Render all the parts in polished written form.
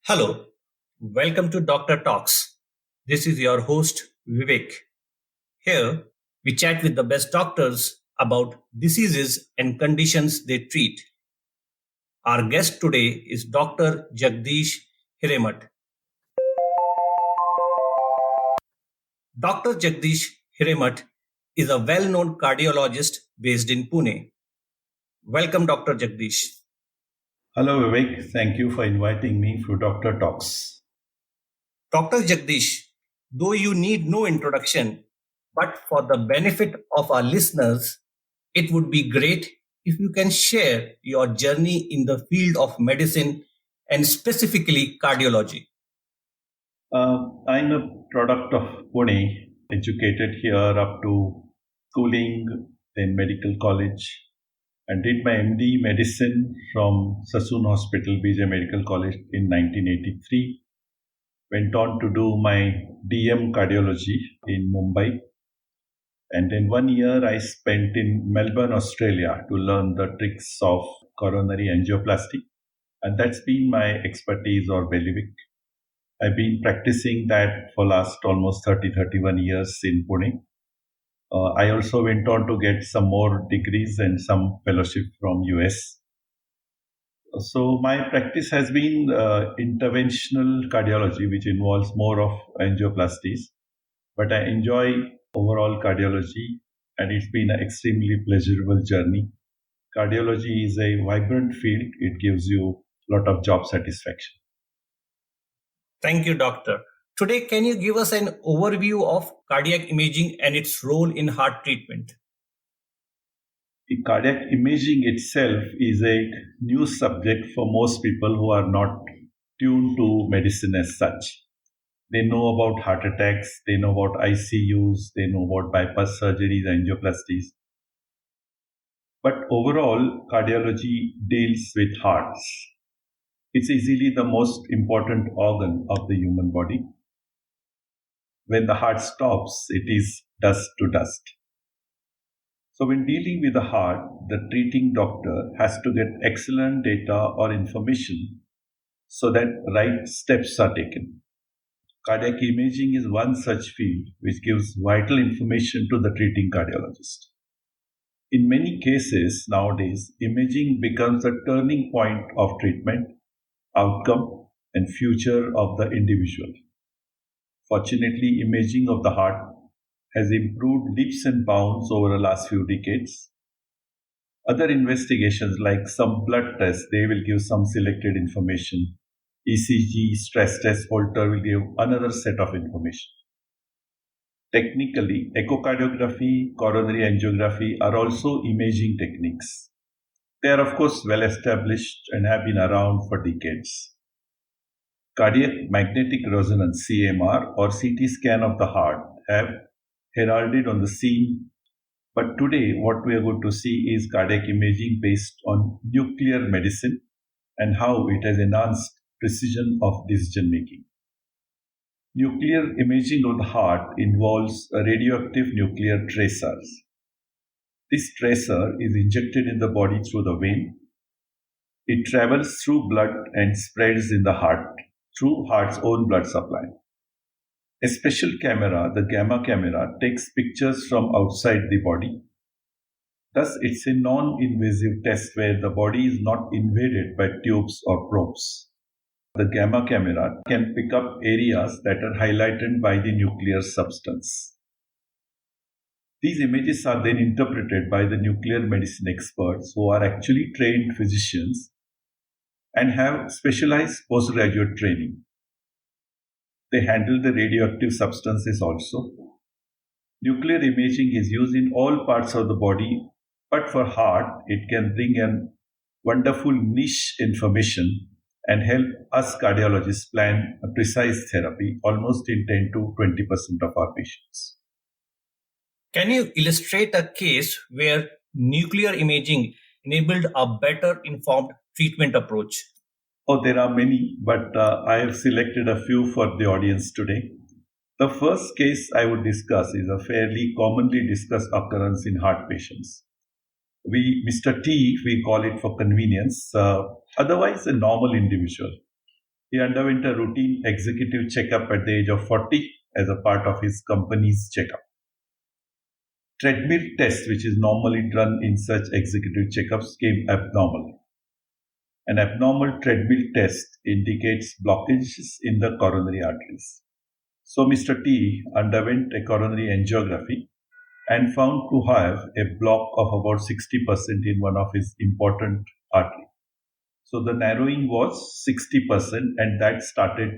Hello, welcome to Doctor Talks. This is your host Vivek. Here we chat with the best doctors about diseases and conditions they treat. Our guest today is Dr. Jagdish Hiremat. Dr. Jagdish Hiremat is a well known cardiologist based in Pune. Welcome, Dr. Jagdish. Hello, Vivek. Thank you for inviting me for Doctor Talks. Dr. Jagdish, though you need no introduction, but for the benefit of our listeners, it would be great if you can share your journey in the field of medicine and specifically cardiology. I'm a product of Pune, educated here up to schooling, then medical college, and did my MD medicine from Sassoon Hospital, BJ Medical College in 1983. Went on to do my DM cardiology in Mumbai. And then 1 year I spent in Melbourne, Australia to learn the tricks of coronary angioplasty. And that's been my expertise or bailiwick. I've been practicing that for last almost 31 years in Pune. I also went on to get some more degrees and some fellowship from US. So my practice has been interventional cardiology, which involves more of angioplasties. But I enjoy overall cardiology, and it's been an extremely pleasurable journey. Cardiology is a vibrant field. It gives you a lot of job satisfaction. Thank you, doctor. Today, can you give us an overview of cardiac imaging and its role in heart treatment? The cardiac imaging itself is a new subject for most people who are not tuned to medicine as such. They know about heart attacks, they know about ICUs, they know about bypass surgeries, angioplasties. But overall, cardiology deals with hearts. It's easily the most important organ of the human body. When the heart stops, it is dust to dust. So, when dealing with the heart, the treating doctor has to get excellent data or information so that right steps are taken. Cardiac imaging is one such field which gives vital information to the treating cardiologist. In many cases nowadays, imaging becomes a turning point of treatment, outcome, and future of the individual. Fortunately, imaging of the heart has improved leaps and bounds over the last few decades. Other investigations like some blood tests, they will give some selected information. ECG, stress test, Holter will give another set of information. Technically, echocardiography, coronary angiography are also imaging techniques. They are, of course, well established and have been around for decades. Cardiac magnetic resonance, CMR, or CT scan of the heart have heralded on the scene. But today, what we are going to see is cardiac imaging based on nuclear medicine and how it has enhanced precision of decision making. Nuclear imaging of the heart involves a radioactive nuclear tracers. This tracer is injected in the body through the vein. It travels through blood and spreads in the heart through heart's own blood supply. A special camera, the gamma camera, takes pictures from outside the body. Thus, it's a non-invasive test where the body is not invaded by tubes or probes. The gamma camera can pick up areas that are highlighted by the nuclear substance. These images are then interpreted by the nuclear medicine experts who are actually trained physicians and have specialized postgraduate training. They handle the radioactive substances also. Nuclear imaging is used in all parts of the body, but for heart, it can bring in wonderful niche information and help us cardiologists plan a precise therapy almost in 10 to 20% of our patients. Can you illustrate a case where nuclear imaging enabled a better informed treatment approach? Oh, there are many, but I have selected a few for the audience today. The first case I would discuss is a fairly commonly discussed occurrence in heart patients. Mr. T, we call it for convenience, otherwise a normal individual. He underwent a routine executive checkup at the age of 40 as a part of his company's checkup. Treadmill test, which is normally done in such executive checkups, came abnormal. An abnormal treadmill test indicates blockages in the coronary arteries. So Mr. T underwent a coronary angiography and found to have a block of about 60% in one of his important arteries. So the narrowing was 60%, and that started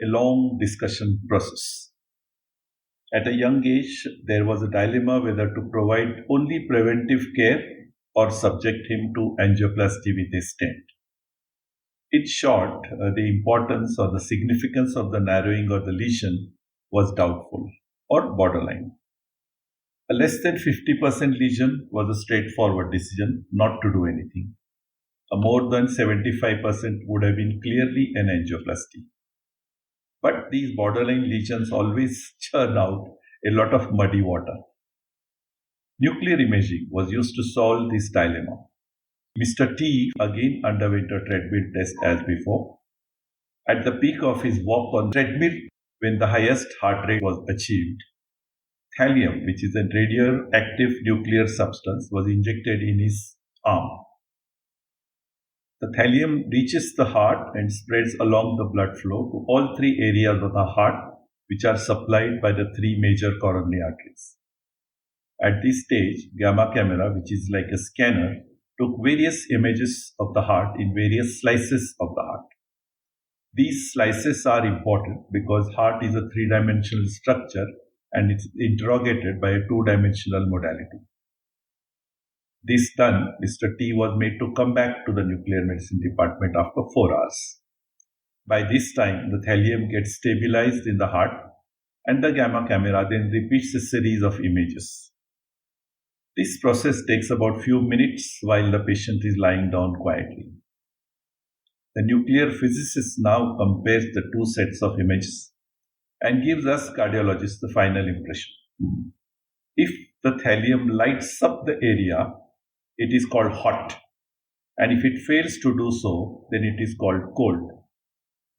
a long discussion process. At a young age, there was a dilemma whether to provide only preventive care or subject him to angioplasty with a stent. In short, the importance or the significance of the narrowing of the lesion was doubtful or borderline. A less than 50% lesion was a straightforward decision not to do anything. A more than 75% would have been clearly an angioplasty. But these borderline lesions always churn out a lot of muddy water. Nuclear imaging was used to solve this dilemma. Mr. T again underwent a treadmill test as before. At the peak of his walk on treadmill, when the highest heart rate was achieved, thallium, which is a radioactive nuclear substance, was injected in his arm. The thallium reaches the heart and spreads along the blood flow to all three areas of the heart, which are supplied by the three major coronary arteries. At this stage, gamma camera, which is like a scanner, took various images of the heart in various slices of the heart. These slices are important because heart is a three-dimensional structure and it's interrogated by a two-dimensional modality. This done, Mr. T was made to come back to the nuclear medicine department after 4 hours. By this time, the thallium gets stabilized in the heart and the gamma camera then repeats a series of images. This process takes about few minutes while the patient is lying down quietly. The nuclear physicist now compares the two sets of images and gives us cardiologists the final impression. If the thallium lights up the area, it is called hot, and if it fails to do so, then it is called cold.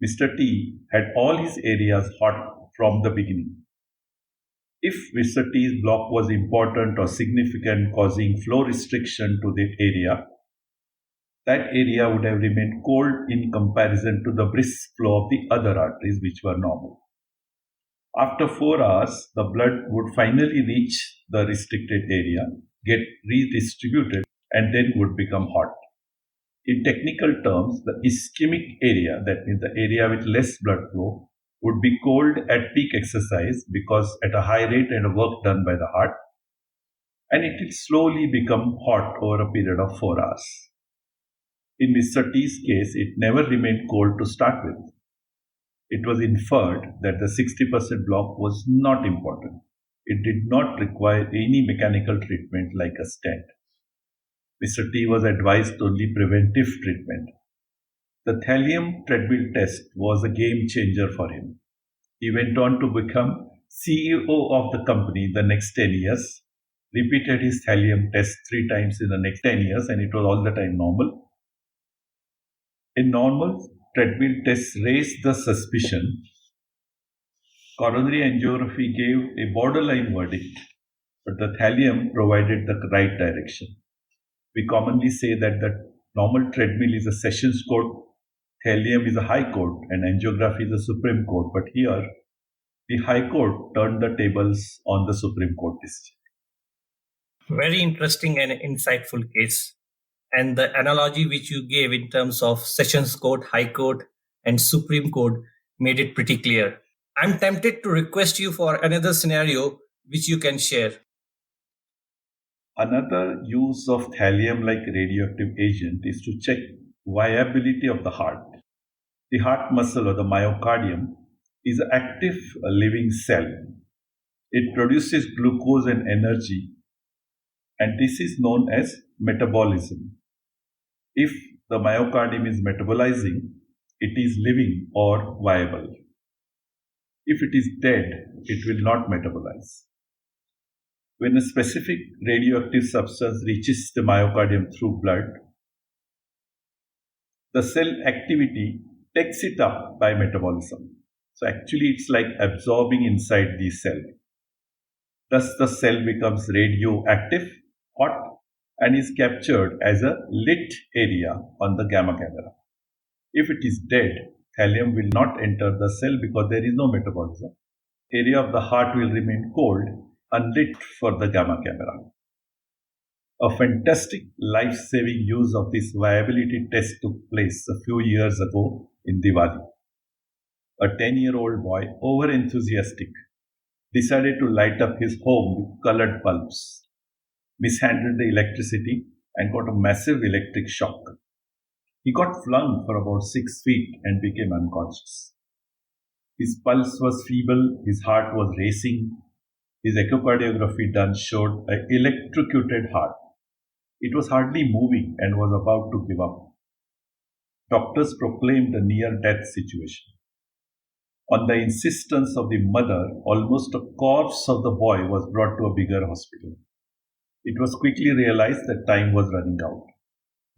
Mr. T had all his areas hot from the beginning. If Mr. T's block was important or significant, causing flow restriction to that area would have remained cold in comparison to the brisk flow of the other arteries, which were normal. After 4 hours, the blood would finally reach the restricted area, get redistributed, and then would become hot. In technical terms, the ischemic area, that means the area with less blood flow, would be cold at peak exercise because at a high rate and work done by the heart, and it will slowly become hot over a period of 4 hours. In Mr. T's case, it never remained cold to start with. It was inferred that the 60% block was not important. It did not require any mechanical treatment like a stent. Mr. T was advised only preventive treatment. The thallium treadmill test was a game changer for him. He went on to become CEO of the company the next 10 years, repeated his thallium test 3 times in the next 10 years, and it was all the time normal. In normal treadmill tests raised the suspicion. Coronary angiography gave a borderline verdict, but the thallium provided the right direction. We commonly say that the normal treadmill is a sessions court, thallium is a high court, and angiography is a Supreme Court. But here, the High Court turned the tables on the Supreme Court decision. Very interesting and insightful case. And the analogy which you gave in terms of Sessions Court, High Court, and Supreme Court made it pretty clear. I'm tempted to request you for another scenario which you can share. Another use of thallium-like radioactive agent is to check viability of the heart. The heart muscle or the myocardium is an active living cell. It produces glucose and energy, and this is known as metabolism. If the myocardium is metabolizing, it is living or viable. If it is dead, it will not metabolize. When a specific radioactive substance reaches the myocardium through blood, the cell activity takes it up by metabolism. So actually, it's like absorbing inside the cell. Thus, the cell becomes radioactive, hot, and is captured as a lit area on the gamma camera. If it is dead, thallium will not enter the cell because there is no metabolism. Area of the heart will remain cold, unlit for the gamma camera. A fantastic life-saving use of this viability test took place a few years ago in Diwali. A 10-year-old boy, over-enthusiastic, decided to light up his home with colored bulbs, mishandled the electricity, and got a massive electric shock. He got flung for about 6 feet and became unconscious. His pulse was feeble, his heart was racing, his echocardiography done showed an electrocuted heart. It was hardly moving and was about to give up. Doctors proclaimed a near-death situation. On the insistence of the mother, almost a corpse of the boy was brought to a bigger hospital. It was quickly realized that time was running out.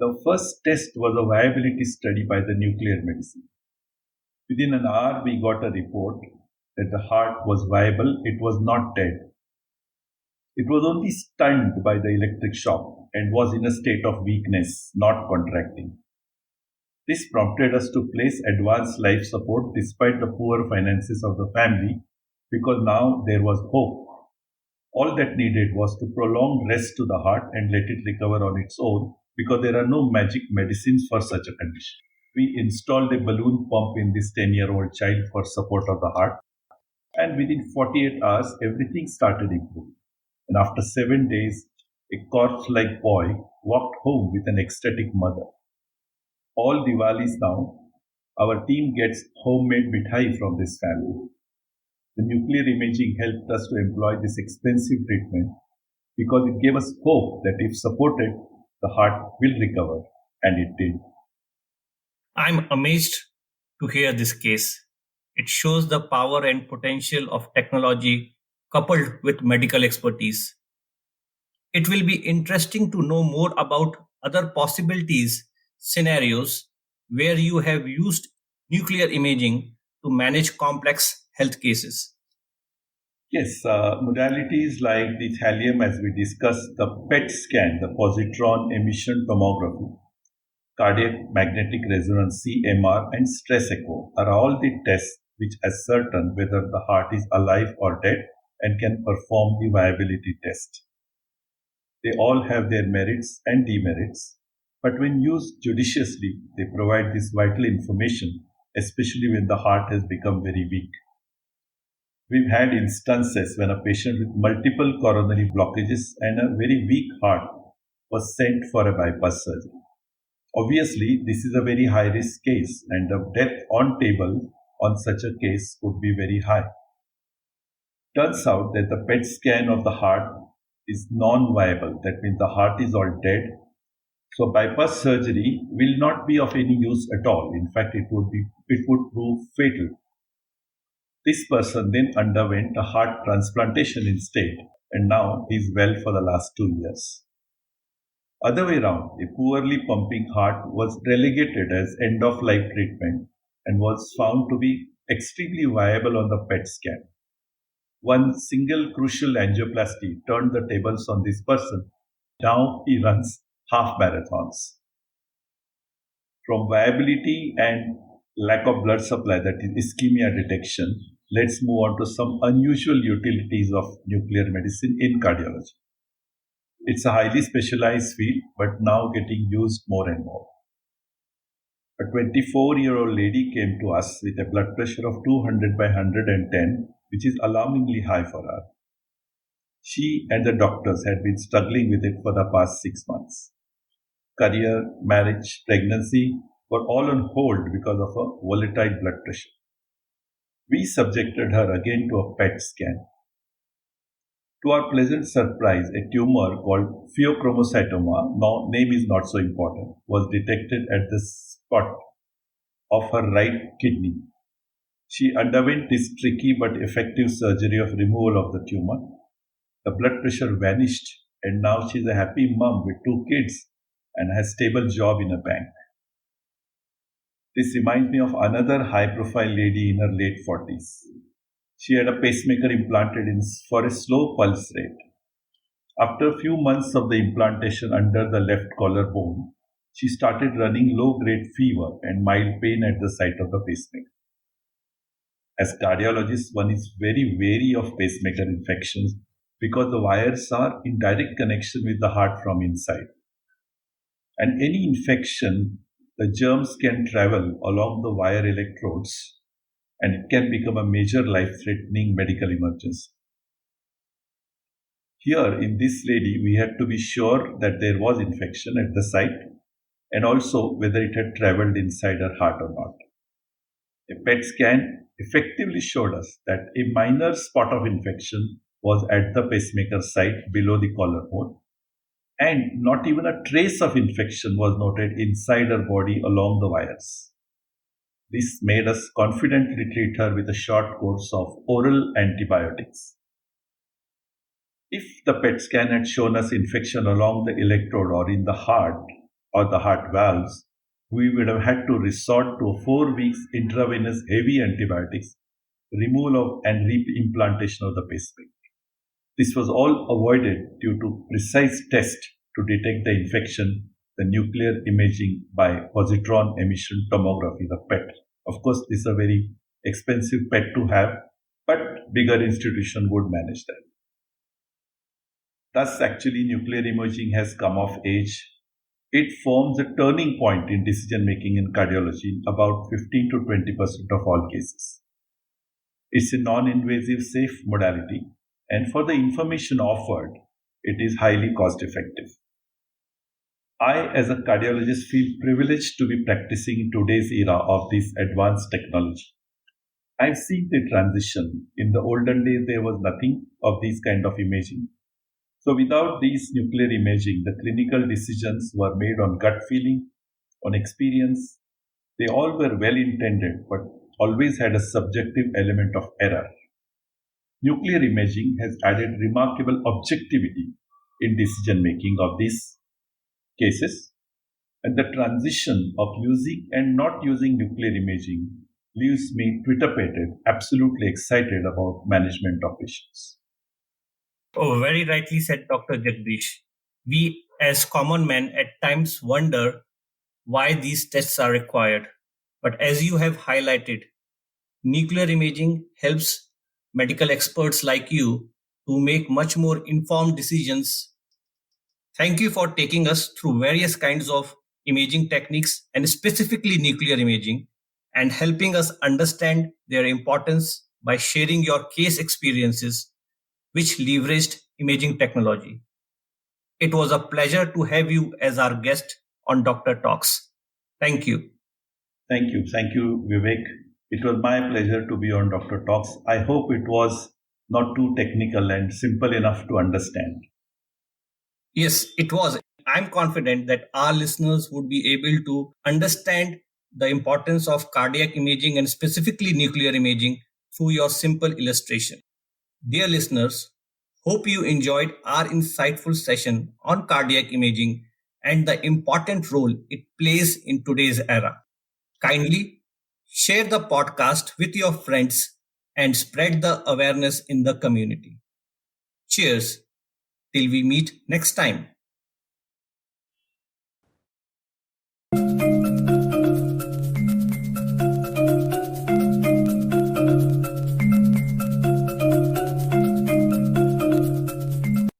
The first test was a viability study by the nuclear medicine. Within an hour, we got a report that the heart was viable, it was not dead. It was only stunned by the electric shock and was in a state of weakness, not contracting. This prompted us to place advanced life support despite the poor finances of the family because now there was hope. All that needed was to prolong rest to the heart and let it recover on its own because there are no magic medicines for such a condition. We installed a balloon pump in this 10-year-old child for support of the heart, and within 48 hours, everything started improving. And after 7 days, a corpse-like boy walked home with an ecstatic mother. All Diwalis now, our team gets homemade mithai from this family. The nuclear imaging helped us to employ this expensive treatment because it gave us hope that if supported, the heart will recover, and it did. I'm amazed to hear this case. It shows the power and potential of technology coupled with medical expertise. It will be interesting to know more about other possibilities, scenarios where you have used nuclear imaging to manage complex health cases. Yes, modalities like the thallium, as we discussed, the PET scan, the positron emission tomography, cardiac magnetic resonance CMR, and stress echo are all the tests which ascertain whether the heart is alive or dead and can perform the viability test. They all have their merits and demerits, but when used judiciously, they provide this vital information, especially when the heart has become very weak. We've had instances when a patient with multiple coronary blockages and a very weak heart was sent for a bypass surgery. Obviously, this is a very high risk case, and the death on table on such a case would be very high. Turns out that the PET scan of the heart is non-viable. That means the heart is all dead. So bypass surgery will not be of any use at all. In fact, it would prove fatal. This person then underwent a heart transplantation instead, and now he is well for the last 2 years. Other way around, a poorly pumping heart was relegated as end-of-life treatment and was found to be extremely viable on the PET scan. One single crucial angioplasty turned the tables on this person. Now he runs half marathons. From viability and lack of blood supply, that is ischemia detection, let's move on to some unusual utilities of nuclear medicine in cardiology. It's a highly specialized field, but now getting used more and more. A 24-year-old lady came to us with a blood pressure of 200 by 110, which is alarmingly high for her. She and the doctors had been struggling with it for the past 6 months. Career, marriage, pregnancy were all on hold because of a volatile blood pressure. We subjected her again to a PET scan. To our pleasant surprise, a tumor called pheochromocytoma, no, name is not so important, was detected at the spot of her right kidney. She underwent this tricky but effective surgery of removal of the tumor. The blood pressure vanished, and now she is a happy mom with 2 kids and has stable job in a bank. This reminds me of another high-profile lady in her late 40s. She had a pacemaker implanted for a slow pulse rate. After a few months of the implantation under the left collarbone, she started running low-grade fever and mild pain at the site of the pacemaker. As cardiologists, one is very wary of pacemaker infections because the wires are in direct connection with the heart from inside. And any infection, the germs can travel along the wire electrodes and it can become a major life-threatening medical emergency. Here, in this lady, we had to be sure that there was infection at the site and also whether it had traveled inside her heart or not. A PET scan effectively showed us that a minor spot of infection was at the pacemaker site below the collarbone, and not even a trace of infection was noted inside her body along the wires. This made us confidently treat her with a short course of oral antibiotics. If the PET scan had shown us infection along the electrode or in the heart or the heart valves, we would have had to resort to 4 weeks intravenous heavy antibiotics, removal and reimplantation of the pacemaker. This was all avoided due to precise test to detect the infection, the nuclear imaging by positron emission tomography, the PET. Of course, this is a very expensive PET to have, but bigger institution would manage that. Thus, actually, nuclear imaging has come of age. It forms a turning point in decision making in cardiology in about 15 to 20% of all cases. It's a non-invasive, safe modality, and for the information offered, it is highly cost effective. I, as a cardiologist, feel privileged to be practicing in today's era of this advanced technology. I've seen the transition. In the olden days, there was nothing of this kind of imaging. So without these nuclear imaging, the clinical decisions were made on gut feeling, on experience. They all were well intended, but always had a subjective element of error. Nuclear imaging has added remarkable objectivity in decision making of these cases, and the transition of using and not using nuclear imaging leaves me Twitter-pated, absolutely excited about management of patients. Oh, very rightly said, Dr. Jagdish. We as common men at times wonder why these tests are required. But as you have highlighted, nuclear imaging helps medical experts like you to make much more informed decisions. Thank you for taking us through various kinds of imaging techniques and specifically nuclear imaging and helping us understand their importance by sharing your case experiences which leveraged imaging technology. It was a pleasure to have you as our guest on Dr. Talks. Thank you. Thank you. Thank you, Vivek. It was my pleasure to be on Dr. Talks. I hope it was not too technical and simple enough to understand. Yes, it was. I'm confident that our listeners would be able to understand the importance of cardiac imaging and specifically nuclear imaging through your simple illustration. Dear listeners, hope you enjoyed our insightful session on cardiac imaging and the important role it plays in today's era. Kindly share the podcast with your friends and spread the awareness in the community. Cheers till we meet next time.